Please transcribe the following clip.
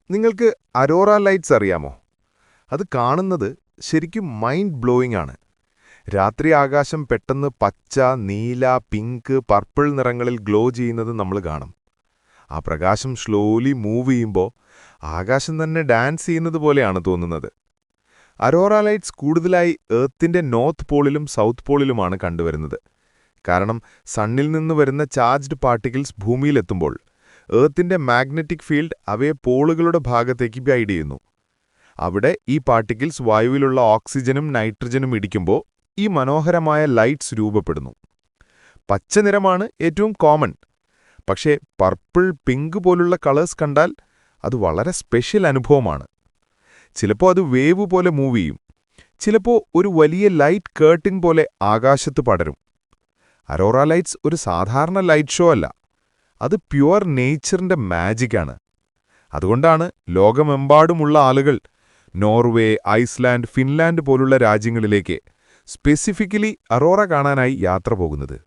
നിങ്ങൾക്ക് അരോറ ലൈറ്റ്സ് അറിയാമോ? അത് കാണുന്നത് ശരിക്കും മൈൻഡ് ബ്ലോയിങ് ആണ്. രാത്രി ആകാശം പെട്ടെന്ന് പച്ച, നീല, പിങ്ക്, പർപ്പിൾ നിറങ്ങളിൽ ഗ്ലോ ചെയ്യുന്നത് നമ്മൾ കാണും. ആ പ്രകാശം സ്ലോലി മൂവ് ചെയ്യുമ്പോൾ ആകാശം തന്നെ ഡാൻസ് ചെയ്യുന്നത് പോലെയാണ് തോന്നുന്നത്. അരോറ ലൈറ്റ്സ് കൂടുതലായി എർത്തിന്റെ നോർത്ത് പോളിലും സൗത്ത് പോളിലുമാണ് കണ്ടുവരുന്നത്. കാരണം സണ്ണിൽ നിന്ന് വരുന്ന ചാർജ്ഡ് പാർട്ടിക്കിൾസ് ഭൂമിയിലെത്തുമ്പോൾ എർത്തിന്റെ മാഗ്നറ്റിക് ഫീൽഡ് അവയെ പോളുകളുടെ ഭാഗത്തേക്ക് ഗൈഡ് ചെയ്യുന്നു. അവിടെ ഈ പാർട്ടിക്കിൾസ് വായുവിലുള്ള ഓക്സിജനും നൈട്രജനും ഇടിക്കുമ്പോൾ ഈ മനോഹരമായ ലൈറ്റ്സ് രൂപപ്പെടുന്നു. പച്ച നിറമാണ് ഏറ്റവും കോമൺ. പക്ഷേ പർപ്പിൾ, പിങ്ക് പോലുള്ള കളേഴ്സ് കണ്ടാൽ അത് വളരെ സ്പെഷ്യൽ അനുഭവമാണ്. ചിലപ്പോൾ അത് വേവ് പോലെ മൂവ് ചെയ്യും, ചിലപ്പോൾ ഒരു വലിയ ലൈറ്റ് കേർട്ടിൻ പോലെ ആകാശത്ത് പടരും. അരോറ ലൈറ്റ്സ് ഒരു സാധാരണ ലൈറ്റ് ഷോ അല്ല, അത് പ്യുവർ നേച്ചറിന്റെ മാജിക്കാണ്. അതുകൊണ്ടാണ് ലോകമെമ്പാടുമുള്ള ആളുകൾ നോർവേ, ഐസ്ലാൻഡ്, ഫിൻലാൻഡ് പോലുള്ള രാജ്യങ്ങളിലേക്ക് സ്പെസിഫിക്കലി അരോറ കാണാനായി യാത്ര പോകുന്നത്.